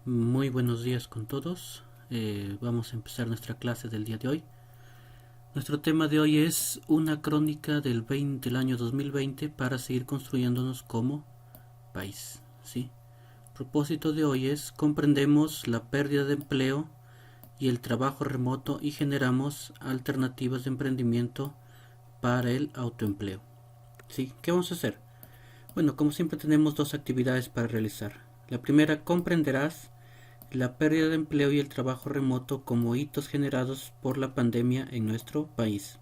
Muy buenos días con todos. Vamos a empezar nuestra clase del día de hoy. Nuestro tema de hoy es una crónica del año 2020 para seguir construyéndonos como país. ¿Sí? El propósito de hoy es comprendemos la pérdida de empleo y el trabajo remoto y generamos alternativas de emprendimiento para el autoempleo. ¿Sí? ¿Qué vamos a hacer? Bueno, como siempre tenemos dos actividades para realizar. La primera, comprenderás la pérdida de empleo y el trabajo remoto como hitos generados por la pandemia en nuestro país.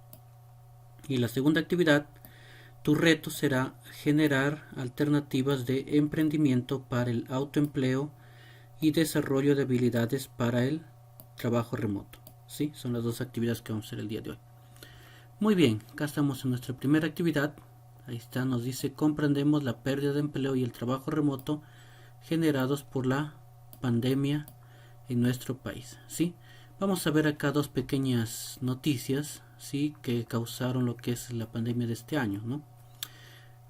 Y la segunda actividad, tu reto será generar alternativas de emprendimiento para el autoempleo y desarrollo de habilidades para el trabajo remoto. ¿Sí? Son las dos actividades que vamos a hacer el día de hoy. Muy bien, acá estamos en nuestra primera actividad. Ahí está, nos dice comprendemos la pérdida de empleo y el trabajo remoto generados por la pandemia en nuestro país. ¿Sí? Vamos a ver acá dos pequeñas noticias, ¿sí?, que causaron lo que es la pandemia de este año, ¿no?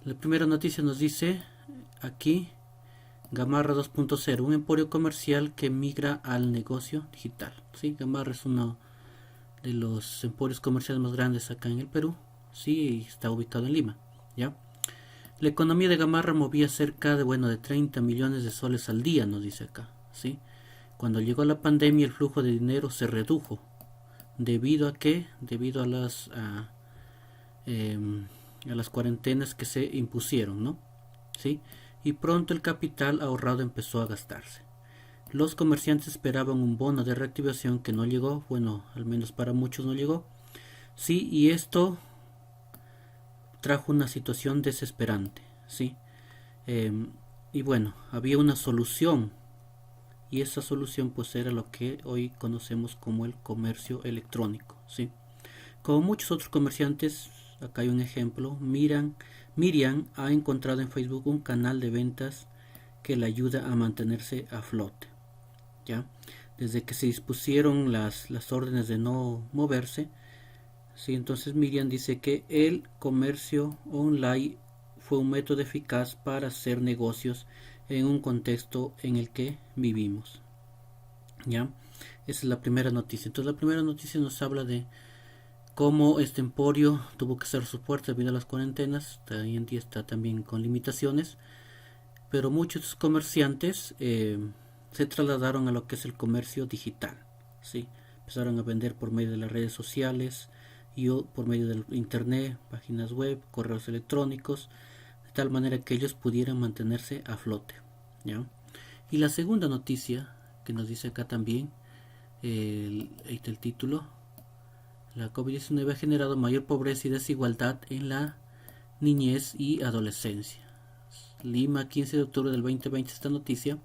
La primera noticia nos dice aquí Gamarra 2.0, un emporio comercial que migra al negocio digital. ¿Sí? Gamarra es uno de los emporios comerciales más grandes acá en el Perú. Sí, está ubicado en Lima. ¿Ya? La economía de Gamarra movía cerca de 30 millones de soles al día, nos dice acá. ¿Sí? Cuando llegó la pandemia el flujo de dinero se redujo. ¿Debido a qué? Debido a las cuarentenas que se impusieron, ¿no? ¿Sí? Y pronto el capital ahorrado empezó a gastarse. Los comerciantes esperaban un bono de reactivación que no llegó, bueno, al menos para muchos no llegó. Sí, y esto trajo una situación desesperante, ¿sí? Y bueno, había una solución, y esa solución pues era lo que hoy conocemos como el comercio electrónico, ¿sí? Como muchos otros comerciantes, acá hay un ejemplo, Miriam ha encontrado en Facebook un canal de ventas que le ayuda a mantenerse a flote, ¿ya? Desde que se dispusieron las órdenes de no moverse, ¿sí? Entonces Miriam dice que el comercio online fue un método eficaz para hacer negocios en un contexto en el que vivimos, ¿ya? Esa es la primera noticia. Entonces la primera noticia nos habla de cómo este emporio tuvo que cerrar su puerta debido a las cuarentenas. Hoy en día está también con limitaciones, pero muchos comerciantes se trasladaron a lo que es el comercio digital, ¿sí? Empezaron a vender por medio de las redes sociales y por medio del internet, páginas web, correos electrónicos, de tal manera que ellos pudieran mantenerse a flote, ¿ya? Y la segunda noticia que nos dice acá también, el título, la COVID-19 ha generado mayor pobreza y desigualdad en la niñez y adolescencia. Lima, 15 de octubre del 2020, esta noticia.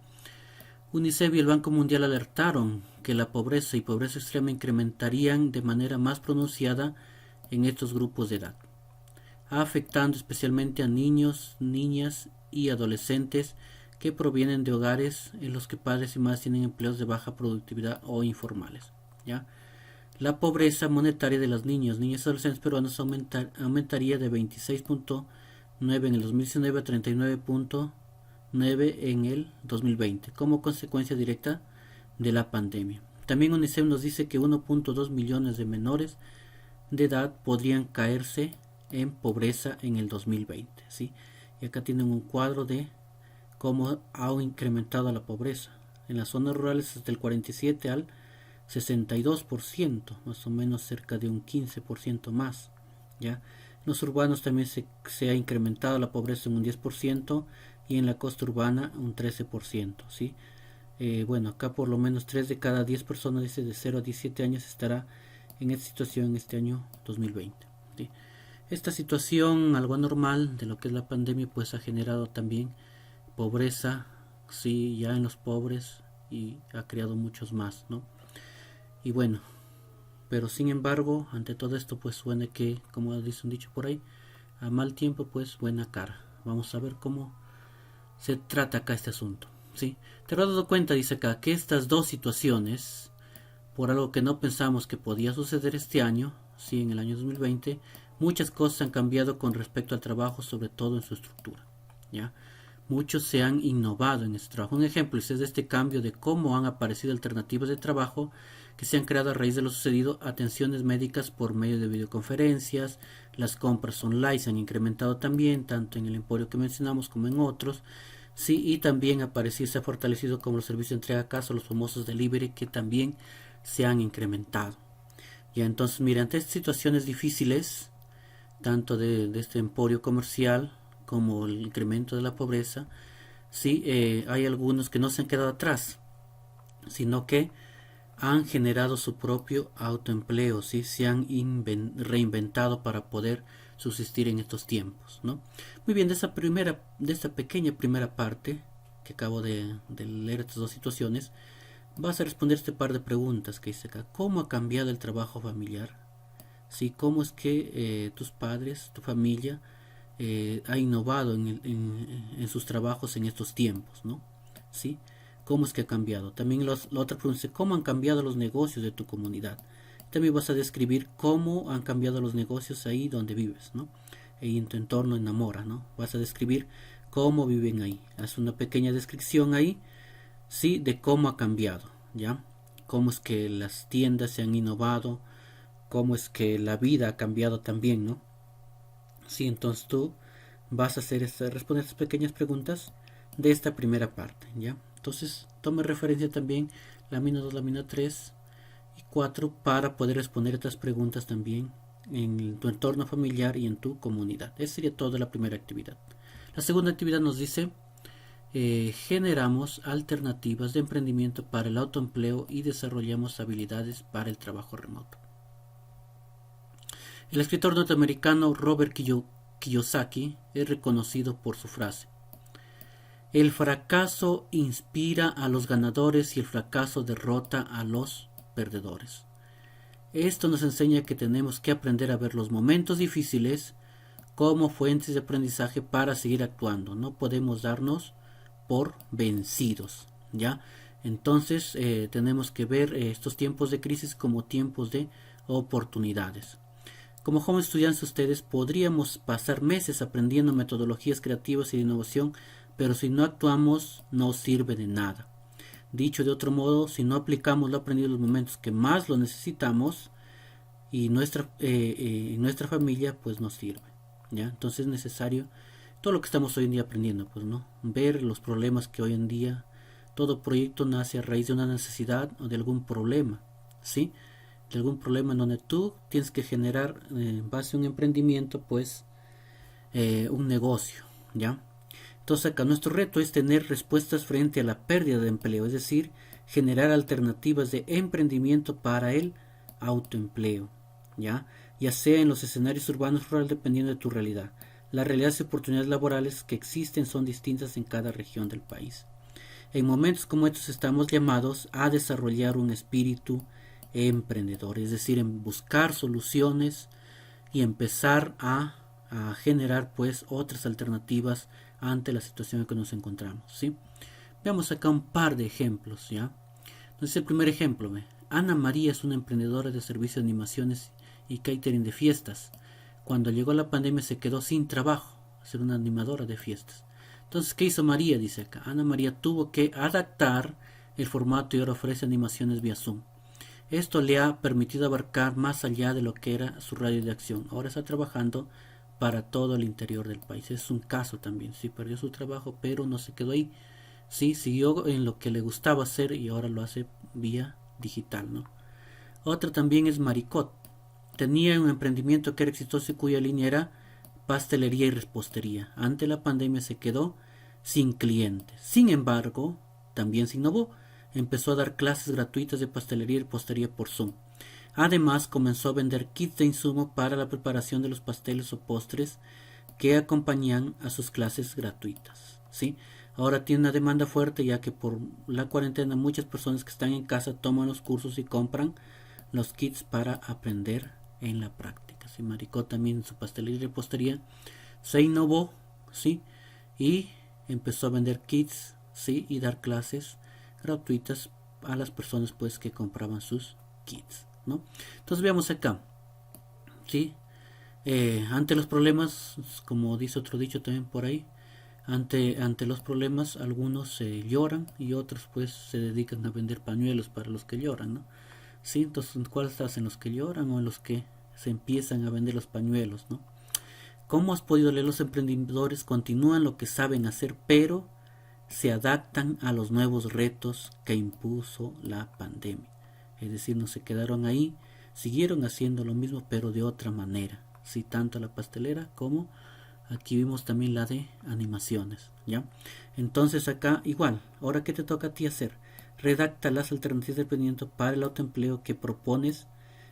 UNICEF y el Banco Mundial alertaron que la pobreza y pobreza extrema incrementarían de manera más pronunciada en estos grupos de edad, afectando especialmente a niños, niñas y adolescentes que provienen de hogares en los que padres y madres tienen empleos de baja productividad o informales, ¿ya? La pobreza monetaria de los niños, niñas y adolescentes peruanos aumentaría de 26.9 en el 2019 a 39.9 en el 2020, como consecuencia directa de la pandemia. También UNICEF nos dice que 1.2 millones de menores de edad podrían caerse en pobreza en el 2020, ¿sí? Y acá tienen un cuadro de cómo ha incrementado la pobreza. En las zonas rurales desde el 47 al 62%, más o menos cerca de un 15% más, ¿ya? En los urbanos también se ha incrementado la pobreza en un 10% y en la costa urbana un 13%, ¿sí? Bueno, acá por lo menos 3 de cada 10 personas, dice, de 0 a 17 años estará en esta situación en este año 2020, ¿sí? Esta situación algo anormal de lo que es la pandemia pues ha generado también pobreza, sí, ya en los pobres, y ha creado muchos más, ¿no? Y bueno, pero sin embargo, ante todo esto pues suene que, como dice un dicho por ahí, a mal tiempo pues buena cara. Vamos a ver cómo se trata acá este asunto, ¿sí? Te has dado cuenta, dice acá, que estas dos situaciones, por algo que no pensamos que podía suceder este año, sí, en el año 2020, muchas cosas han cambiado con respecto al trabajo, sobre todo en su estructura, ¿ya? muchos se han innovado en este trabajo. Un ejemplo es de este cambio de cómo han aparecido alternativas de trabajo que se han creado a raíz de lo sucedido, atenciones médicas por medio de videoconferencias, las compras online se han incrementado también, tanto en el emporio que mencionamos como en otros, sí, y también se ha fortalecido como los servicios de entrega a casa, los famosos delivery, que también se han incrementado. Ya, entonces, mira, ante estas situaciones difíciles, tanto de este emporio comercial como el incremento de la pobreza, sí, hay algunos que no se han quedado atrás, sino que han generado su propio autoempleo, ¿sí? Se han reinventado para poder subsistir en estos tiempos, ¿no? Muy bien, de esta pequeña primera parte que acabo de leer estas dos situaciones, vas a responder este par de preguntas que dice acá. ¿Cómo ha cambiado el trabajo familiar? ¿Sí? ¿Cómo es que tus padres, tu familia, ha innovado en sus trabajos en estos tiempos, ¿no? ¿Sí? ¿Cómo es que ha cambiado? También la otra pregunta es ¿cómo han cambiado los negocios de tu comunidad? También vas a describir cómo han cambiado los negocios ahí donde vives, ¿no? Y en tu entorno enamora, ¿no? Vas a describir cómo viven ahí. Haz una pequeña descripción ahí, ¿sí? De cómo ha cambiado, ¿ya? Cómo es que las tiendas se han innovado, cómo es que la vida ha cambiado también, ¿no? Sí, entonces tú vas a responder estas pequeñas preguntas de esta primera parte, ¿ya? Entonces, tome referencia también la mina 2, la mina 3 y 4 para poder responder estas preguntas también en tu entorno familiar y en tu comunidad. Esa sería toda la primera actividad. La segunda actividad nos dice, generamos alternativas de emprendimiento para el autoempleo y desarrollamos habilidades para el trabajo remoto. El escritor norteamericano Robert Kiyosaki es reconocido por su frase: el fracaso inspira a los ganadores y el fracaso derrota a los perdedores. Esto nos enseña que tenemos que aprender a ver los momentos difíciles como fuentes de aprendizaje para seguir actuando. No podemos darnos por vencidos, ¿ya? Entonces tenemos que ver estos tiempos de crisis como tiempos de oportunidades. Como jóvenes estudiantes ustedes podríamos pasar meses aprendiendo metodologías creativas y de innovación, pero si no actuamos no sirve de nada. Dicho de otro modo, si no aplicamos lo aprendido en los momentos que más lo necesitamos y nuestra familia, pues no sirve, ¿ya? Entonces es necesario todo lo que estamos hoy en día aprendiendo, pues no, ver los problemas que hoy en día todo proyecto nace a raíz de una necesidad o de algún problema, ¿sí? De algún problema en donde tú tienes que generar en base a un emprendimiento, pues un negocio, ¿ya? Entonces acá nuestro reto es tener respuestas frente a la pérdida de empleo, es decir, generar alternativas de emprendimiento para el autoempleo, ¿ya? Ya sea en los escenarios urbanos rurales dependiendo de tu realidad. Las realidades y oportunidades laborales que existen son distintas en cada región del país. En momentos como estos estamos llamados a desarrollar un espíritu emprendedor, es decir, en buscar soluciones y empezar a generar pues otras alternativas ante la situación en que nos encontramos, ¿sí? Veamos acá un par de ejemplos, ¿ya? Entonces el primer ejemplo, Ana María es una emprendedora de servicios de animaciones y catering de fiestas. Cuando llegó la pandemia se quedó sin trabajo, ser una animadora de fiestas. Entonces, ¿qué hizo María? Dice acá, Ana María tuvo que adaptar el formato y ahora ofrece animaciones vía Zoom. Esto le ha permitido abarcar más allá de lo que era su radio de acción. Ahora está trabajando para todo el interior del país. Es un caso también. Sí, perdió su trabajo, pero no se quedó ahí. Sí, siguió en lo que le gustaba hacer y ahora lo hace vía digital, ¿no? Otra también es Maricot. Tenía un emprendimiento que era exitoso y cuya línea era pastelería y repostería. Ante la pandemia se quedó sin clientes. Sin embargo, también se innovó. Empezó a dar clases gratuitas de pastelería y repostería por Zoom. Además, comenzó a vender kits de insumo para la preparación de los pasteles o postres que acompañan a sus clases gratuitas, ¿sí? Ahora tiene una demanda fuerte ya que por la cuarentena muchas personas que están en casa toman los cursos y compran los kits para aprender en la práctica. ¿Sí? Maricó también en su pastelería y repostería se innovó, ¿sí? Y empezó a vender kits, ¿sí? Y dar clases gratuitas a las personas pues que compraban sus kits, ¿no? Entonces veamos acá, ¿sí? Ante los problemas, como dice otro dicho también por ahí, ante los problemas, algunos lloran y otros pues se dedican a vender pañuelos para los que lloran, ¿no? Sí, entonces, ¿cuál estás, en los que lloran o en los que se empiezan a vender los pañuelos, ¿no? ¿Cómo has podido leer? Los emprendedores continúan lo que saben hacer, pero se adaptan a los nuevos retos que impuso la pandemia. Es decir, no se quedaron ahí, siguieron haciendo lo mismo, pero de otra manera. Sí, tanto la pastelera como aquí vimos también la de animaciones, ¿ya? Entonces acá igual, ahora qué te toca a ti hacer, redacta las alternativas de emprendimiento para el autoempleo que propones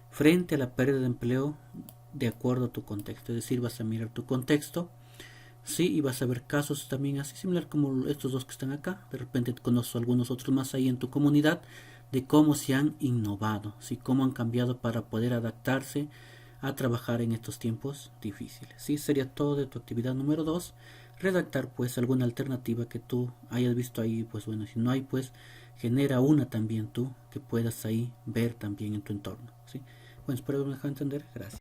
frente a la pérdida de empleo de acuerdo a tu contexto. Es decir, vas a mirar tu contexto, sí, y vas a ver casos también así similar como estos dos que están acá. De repente conozco algunos otros más ahí en tu comunidad de cómo se han innovado, ¿sí? Cómo han cambiado para poder adaptarse a trabajar en estos tiempos difíciles. ¿Sí? Sería todo de tu actividad número 2. Redactar pues alguna alternativa que tú hayas visto ahí, pues bueno, si no hay pues genera una también tú que puedas ahí ver también en tu entorno. ¿Sí? Bueno, espero que me dejen entender. Gracias.